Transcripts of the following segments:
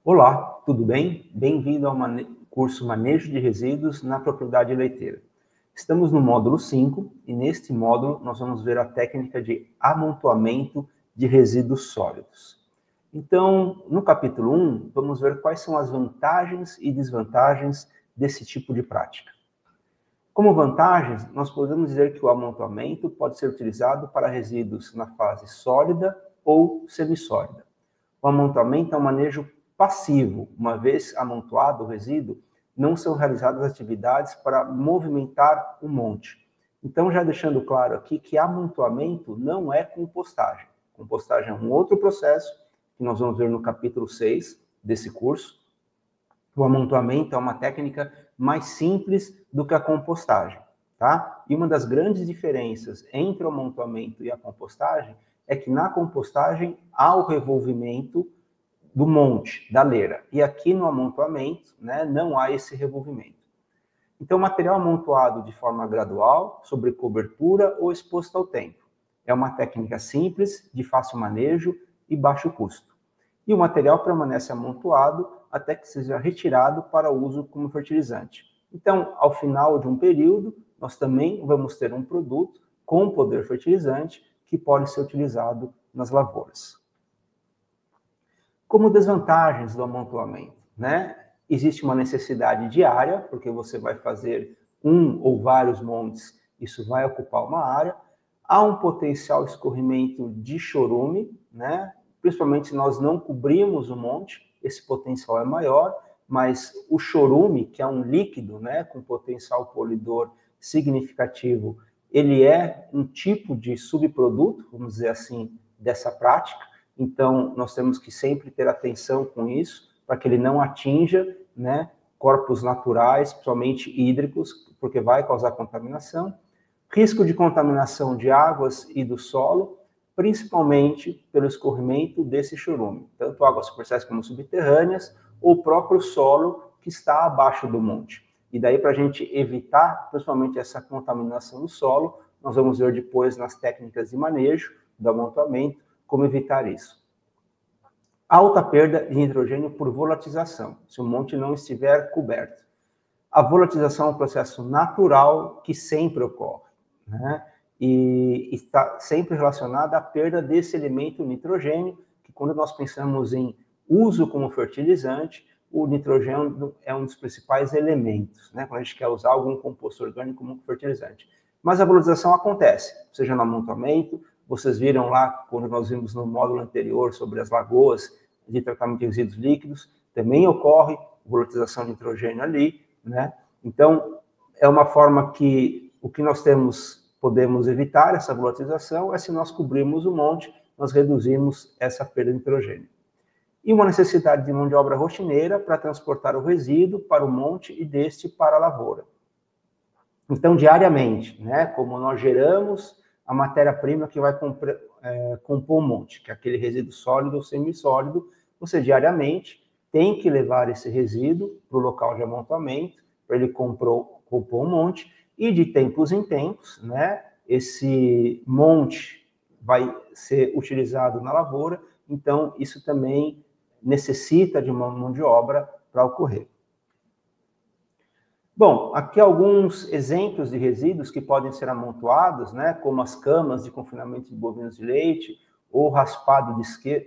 Olá, tudo bem? Bem-vindo ao curso Manejo de Resíduos na Propriedade Leiteira. Estamos no módulo 5 e neste módulo nós vamos ver a técnica de amontoamento de resíduos sólidos. Então, no capítulo 1, vamos ver quais são as vantagens e desvantagens desse tipo de prática. Como vantagens, nós podemos dizer que o amontoamento pode ser utilizado para resíduos na fase sólida ou semissólida. O amontoamento é um manejo passivo. Uma vez amontoado o resíduo, não são realizadas atividades para movimentar o monte. Então, já deixando claro aqui que amontoamento não é compostagem. Compostagem é um outro processo que nós vamos ver no capítulo 6 desse curso. O amontoamento é uma técnica mais simples do que a compostagem, tá? E uma das grandes diferenças entre o amontoamento e a compostagem é que na compostagem há o revolvimento do monte, da leira. E aqui no amontoamento, né, não há esse revolvimento. Então, o material amontoado de forma gradual, sobre cobertura ou exposto ao tempo. É uma técnica simples, de fácil manejo e baixo custo. E o material permanece amontoado até que seja retirado para uso como fertilizante. Então, ao final de um período, nós também vamos ter um produto com poder fertilizante que pode ser utilizado nas lavouras. Como desvantagens do amontoamento, né? Existe uma necessidade diária, porque você vai fazer um ou vários montes, isso vai ocupar uma área. Há um potencial escorrimento de chorume, né? Principalmente se nós não cobrimos o monte, esse potencial é maior, mas o chorume, que é um líquido, né, com potencial polidor significativo, ele é um tipo de subproduto, vamos dizer assim, dessa prática. Então, nós temos que sempre ter atenção com isso, para que ele não atinja, né, corpos naturais, principalmente hídricos, porque vai causar contaminação. Risco de contaminação de águas e do solo, principalmente pelo escorrimento desse chorume, tanto águas superficiais como subterrâneas, ou o próprio solo que está abaixo do monte. E daí, para a gente evitar, principalmente, essa contaminação do solo, nós vamos ver depois nas técnicas de manejo do amontoamento, como evitar isso. Alta perda de nitrogênio por volatização, se o monte não estiver coberto. A volatização é um processo natural que sempre ocorre, né? E está sempre relacionada à perda desse elemento nitrogênio, que quando nós pensamos em uso como fertilizante, o nitrogênio é um dos principais elementos, né? Quando a gente quer usar algum composto orgânico como fertilizante. Mas a volatização acontece, seja no amontoamento. Vocês viram lá, quando nós vimos no módulo anterior sobre as lagoas de tratamento de resíduos líquidos, também ocorre volatização de nitrogênio ali, né? Então, é uma forma que o que nós podemos evitar essa volatização é se nós cobrirmos o monte, nós reduzimos essa perda de nitrogênio. E uma necessidade de mão de obra rotineira para transportar o resíduo para o monte e deste para a lavoura. Então, diariamente, né, como nós geramos a matéria-prima que vai compor o monte, que é aquele resíduo sólido ou semissólido, você diariamente tem que levar esse resíduo para o local de amontoamento, para ele compor um monte, e de tempos em tempos, né, esse monte vai ser utilizado na lavoura, então isso também necessita de uma mão de obra para ocorrer. Bom, aqui alguns exemplos de resíduos que podem ser amontoados, né, como as camas de confinamento de bovinos de leite, ou raspado de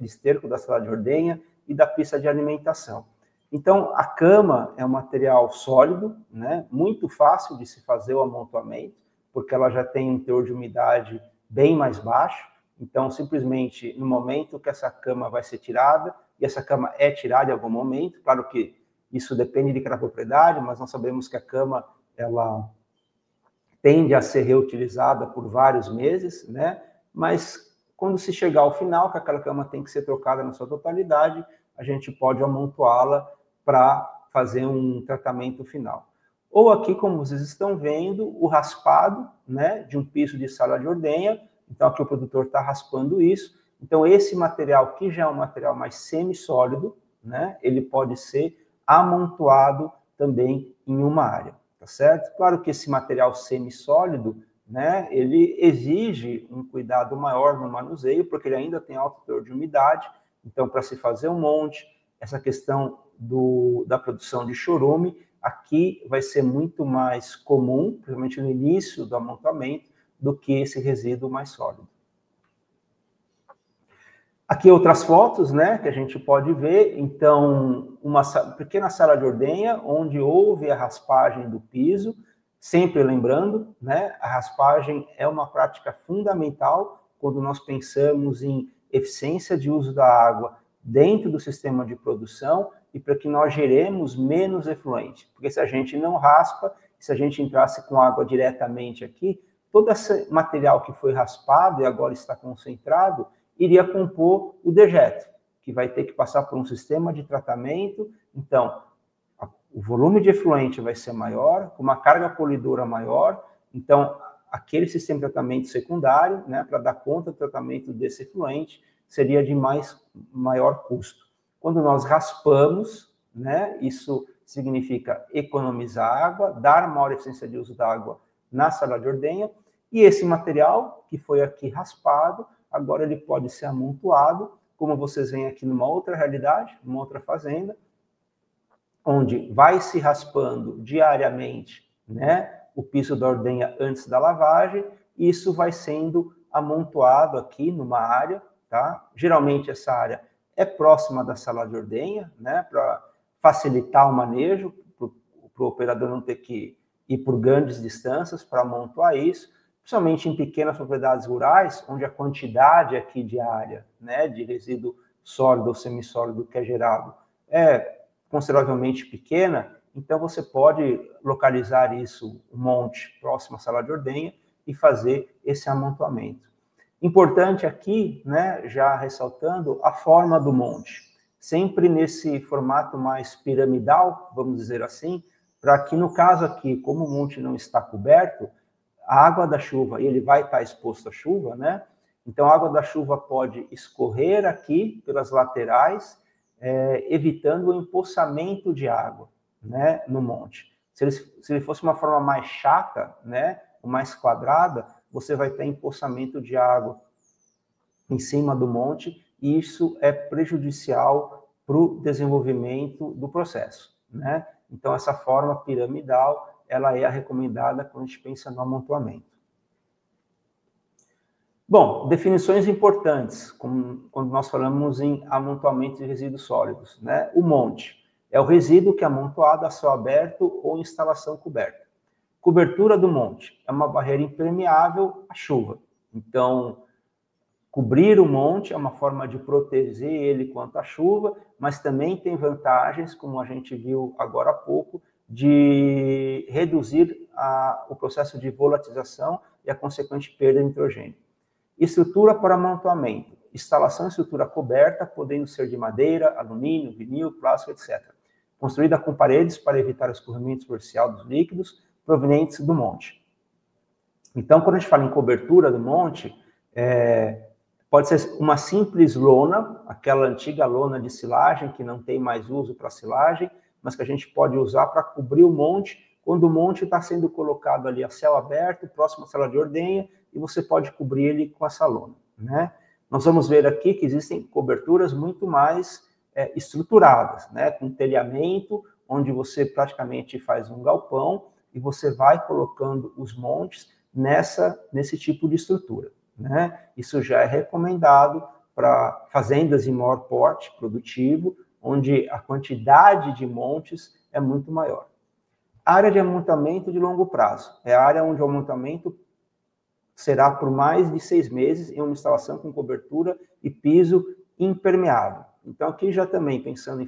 esterco da sala de ordenha e da pista de alimentação. Então, a cama é um material sólido, né, muito fácil de se fazer o amontoamento, porque ela já tem um teor de umidade bem mais baixo. Então, simplesmente, no momento que essa cama vai ser tirada, e essa cama é tirada em algum momento, claro que isso depende de cada propriedade, mas nós sabemos que a cama, ela tende a ser reutilizada por vários meses, né? Mas quando se chegar ao final, que aquela cama tem que ser trocada na sua totalidade, a gente pode amontoá-la para fazer um tratamento final. Ou aqui, como vocês estão vendo, o raspado, né, de um piso de sala de ordenha. Então, aqui o produtor está raspando isso. Então, esse material, que já é um material mais semissólido, né, ele pode ser amontoado também em uma área, tá certo? Claro que esse material semissólido, né, ele exige um cuidado maior no manuseio, porque ele ainda tem alto teor de umidade. Então, para se fazer um monte, essa questão da produção de chorume, aqui vai ser muito mais comum, principalmente no início do amontoamento, do que esse resíduo mais sólido. Aqui outras fotos, né, que a gente pode ver. Então, uma pequena sala de ordenha, onde houve a raspagem do piso, sempre lembrando, né, a raspagem é uma prática fundamental quando nós pensamos em eficiência de uso da água dentro do sistema de produção e para que nós geremos menos efluente. Porque se a gente não raspa, se a gente entrasse com água diretamente aqui, todo esse material que foi raspado e agora está concentrado, iria compor o dejeto, que vai ter que passar por um sistema de tratamento. Então, o volume de efluente vai ser maior, com uma carga polidora maior. Então, aquele sistema de tratamento secundário, né, para dar conta do tratamento desse efluente, seria de maior custo. Quando nós raspamos, né, isso significa economizar água, dar maior eficiência de uso da água na sala de ordenha, e esse material que foi aqui raspado, agora ele pode ser amontoado, como vocês veem aqui numa outra realidade, numa outra fazenda, onde vai se raspando diariamente, né, o piso da ordenha antes da lavagem, e isso vai sendo amontoado aqui numa área, tá? Geralmente essa área é próxima da sala de ordenha, né, para facilitar o manejo, para o operador não ter que ir por grandes distâncias para amontoar isso, principalmente em pequenas propriedades rurais, onde a quantidade aqui de área, né, de resíduo sólido ou semissólido que é gerado é consideravelmente pequena, então você pode localizar isso, um monte, próximo à sala de ordenha, e fazer esse amontoamento. Importante aqui, né, já ressaltando, a forma do monte. Sempre nesse formato mais piramidal, vamos dizer assim, para que no caso aqui, como o monte não está coberto, a água da chuva, e ele vai estar exposto à chuva, né? Então, a água da chuva pode escorrer aqui pelas laterais, evitando o empoçamento de água, né, no monte. Se ele fosse uma forma mais chata, né, ou mais quadrada, você vai ter empoçamento de água em cima do monte, e isso é prejudicial para o desenvolvimento do processo, né? Então, essa forma piramidal, ela é a recomendada quando a gente pensa no amontoamento. Bom, definições importantes, quando nós falamos em amontoamento de resíduos sólidos, né? O monte é o resíduo que é amontoado a céu aberto ou instalação coberta. Cobertura do monte é uma barreira impermeável à chuva. Então, cobrir o monte é uma forma de proteger ele contra a chuva, mas também tem vantagens, como a gente viu agora há pouco, de reduzir o processo de volatilização e a consequente perda de nitrogênio. Estrutura para amontoamento. Instalação em estrutura coberta, podendo ser de madeira, alumínio, vinil, plástico, etc. Construída com paredes para evitar o escorrimento superficial dos líquidos provenientes do monte. Então, quando a gente fala em cobertura do monte, pode ser uma simples lona, aquela antiga lona de silagem que não tem mais uso para silagem, mas que a gente pode usar para cobrir o monte, quando o monte está sendo colocado ali a céu aberto, próximo à sala de ordenha, e você pode cobrir ele com essa lona, né? Nós vamos ver aqui que existem coberturas muito mais estruturadas, né? Com telhamento, onde você praticamente faz um galpão e você vai colocando os montes nesse tipo de estrutura, né? Isso já é recomendado para fazendas de maior porte produtivo, onde a quantidade de montes é muito maior. Área de amontoamento de longo prazo. É a área onde o amontoamento será por mais de 6 meses em uma instalação com cobertura e piso impermeável. Então, aqui já também pensando em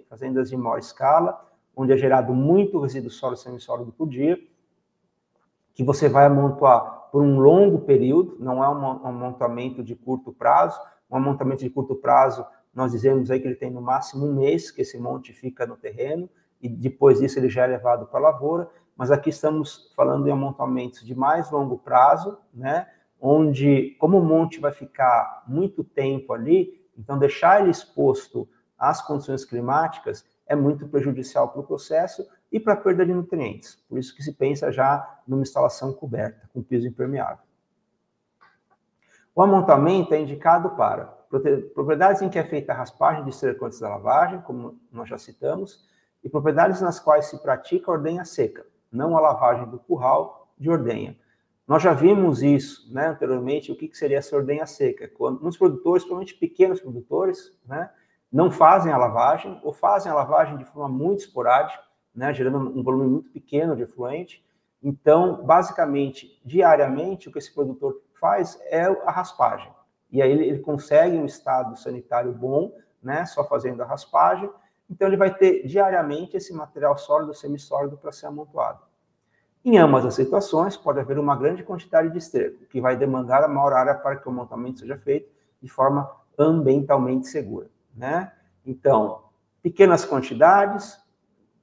fazendas de maior escala, onde é gerado muito resíduo sólido e semissólido por dia, que você vai amontoar por um longo período, não é um amontoamento de curto prazo. Um amontoamento de curto prazo, nós dizemos aí que ele tem no máximo 1 mês, que esse monte fica no terreno, e depois disso ele já é levado para a lavoura, mas aqui estamos falando em amontamentos de mais longo prazo, né? Onde, como o monte vai ficar muito tempo ali, então deixar ele exposto às condições climáticas é muito prejudicial para o processo e para a perda de nutrientes. Por isso que se pensa já numa instalação coberta, com piso impermeável. O amontoamento é indicado para propriedades em que é feita a raspagem de esterco antes da lavagem, como nós já citamos, e propriedades nas quais se pratica a ordenha seca, não a lavagem do curral de ordenha. Nós já vimos isso, né, anteriormente, o que seria essa ordenha seca. Quando muitos produtores, principalmente pequenos produtores, né, não fazem a lavagem, ou fazem a lavagem de forma muito esporádica, né, gerando um volume muito pequeno de efluente. Então, basicamente, diariamente, o que esse produtor faz é a raspagem. E aí ele consegue um estado sanitário bom, né, só fazendo a raspagem. Então, ele vai ter diariamente esse material sólido, semissólido para ser amontoado. Em ambas as situações, pode haver uma grande quantidade de esterco, que vai demandar a maior área para que o amontoamento seja feito de forma ambientalmente segura, né? Então, pequenas quantidades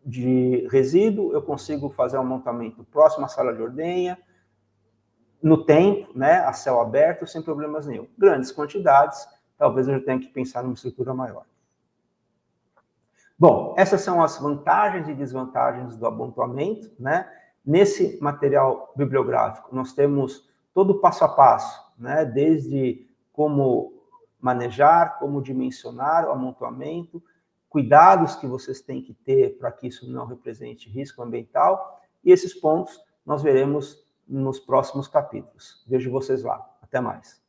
de resíduo, eu consigo fazer um amontoamento próximo à sala de ordenha, no tempo, né, a céu aberto, sem problemas nenhum. Grandes quantidades, talvez eu tenha que pensar numa estrutura maior. Bom, essas são as vantagens e desvantagens do amontoamento, né? Nesse material bibliográfico, nós temos todo o passo a passo, né? Desde como manejar, como dimensionar o amontoamento, cuidados que vocês têm que ter para que isso não represente risco ambiental, e esses pontos nós veremos nos próximos capítulos. Vejo vocês lá. Até mais.